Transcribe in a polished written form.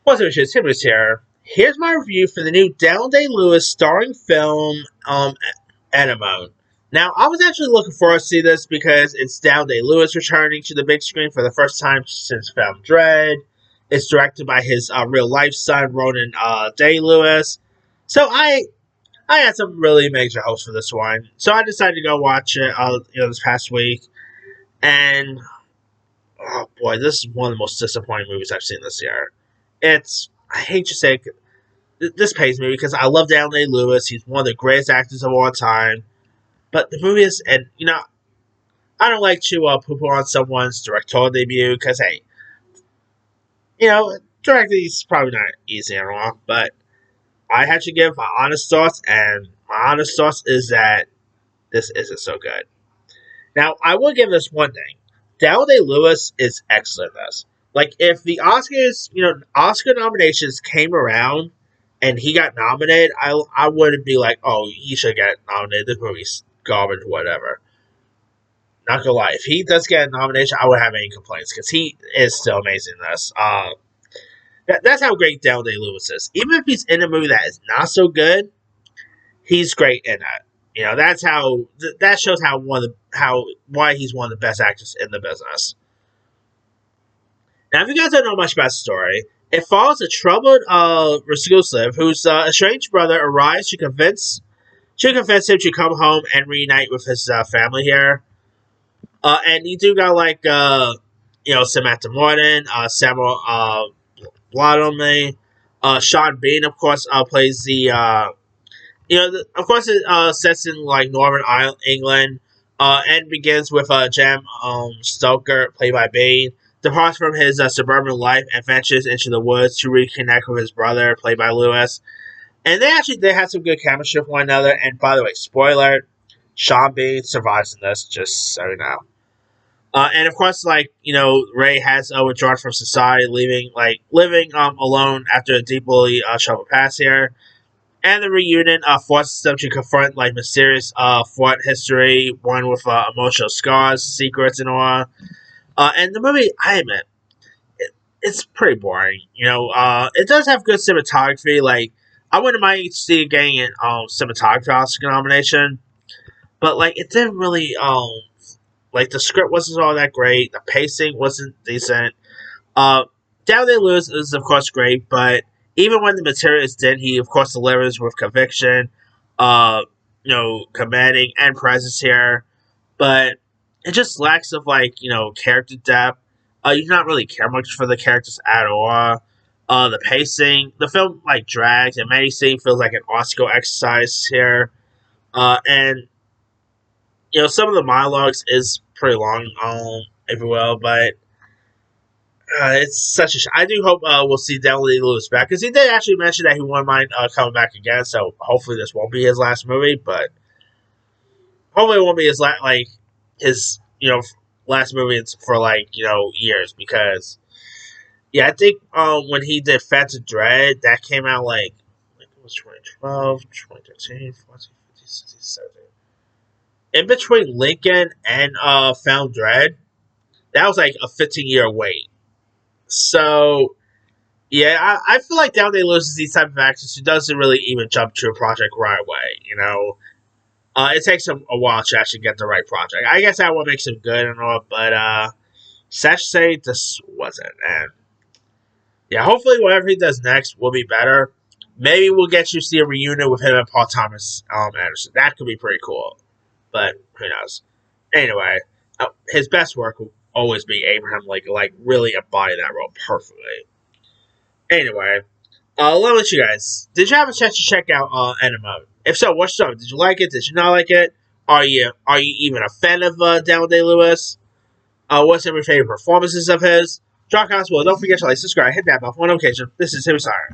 What's up, Tim is here. Here's my review for the new Daniel Day-Lewis starring film, Anemone. Now, I was actually looking forward to see this because it's Daniel Day-Lewis returning to the big screen for the first time since Film Dread. It's directed by his real-life son, Ronan Day-Lewis. So I had some really major hopes for this one. So I decided to go watch it this past week. And, oh boy, this is one of the most disappointing movies I've seen this year. I hate to say it, this pains me because I love Daniel Day-Lewis. He's one of the greatest actors of all time. But the movie is, and I don't like to poo-poo on someone's directorial debut because, hey, directing is probably not easy at all. But I had to give my honest thoughts, and my honest thoughts is that this isn't so good. Now, I will give this one thing. Daniel Day-Lewis is excellent at this. Like, if the Oscars, Oscar nominations came around and he got nominated, I wouldn't be like, oh, he should get nominated. This movie's garbage, whatever. Not gonna lie. If he does get a nomination, I wouldn't have any complaints because he is still amazing in this. That's how great Daniel Day-Lewis is. Even if he's in a movie that is not so good, he's great in that. That's how that shows why he's one of the best actors in the business. Now, if you guys don't know much about the story, it follows a troubled reclusive whose estranged brother arrives to convince him to come home and reunite with his family here. And you do got Samantha Morton, Samuel Blatterman, Sean Bean, of course, plays of course it sets in like Northern Ireland, England, and begins with Jem Stoker, played by Bean. Departs from his suburban life and ventures into the woods to reconnect with his brother, played by Lewis. And they had some good chemistry with one another. And by the way, spoiler, Sean Bean survives in this, just so you know. And of course, Ray has withdrawn from society, living alone after a deeply troubled past here. And the reunion forces them to confront mysterious fraught history, one with emotional scars, secrets, and all. And the movie, I admit, it's pretty boring. It does have good cinematography. I wouldn't mind seeing it getting an cinematography Oscar nomination, but it didn't really the script wasn't all that great. The pacing wasn't decent. Daniel Day-Lewis is of course great, but even when the material is thin, he of course delivers with conviction, commanding and presence here, but it just lacks of character depth. You do not really care much for the characters at all. The pacing, the film drags, and many scenes feels like an Oscar exercise here. And some of the monologues is pretty long, if you will, but it's such a. I do hope we'll see Daniel Day-Lewis back because he did actually mention that he wouldn't mind coming back again. So hopefully this won't be his last movie, but hopefully it won't be his last movie for years because I think when he did Phantom Dread that came out it was 2012, 2013, 14, 15, 16, 17. In between Lincoln and Phantom Dread, that was a 15-year wait. So I feel like Daniel Day-Lewis is these type of actors who doesn't really even jump to a project right away. It takes him a while to actually get the right project. I guess that what makes him good and all, but sad to say this wasn't. And hopefully whatever he does next will be better. Maybe we'll get you to see a reunion with him and Paul Thomas Anderson. That could be pretty cool, but who knows? Anyway, his best work will always be Abraham Lincoln. Really embody that role perfectly. Anyway, let me let you guys. Did you have a chance to check out Anemone? If so, what's up? Did you like it? Did you not like it? Are you even a fan of Daniel Day-Lewis? What's some of your favorite performances of his? Drop comments below. Don't forget to subscribe, hit that bell for notification. This is Tim Sire.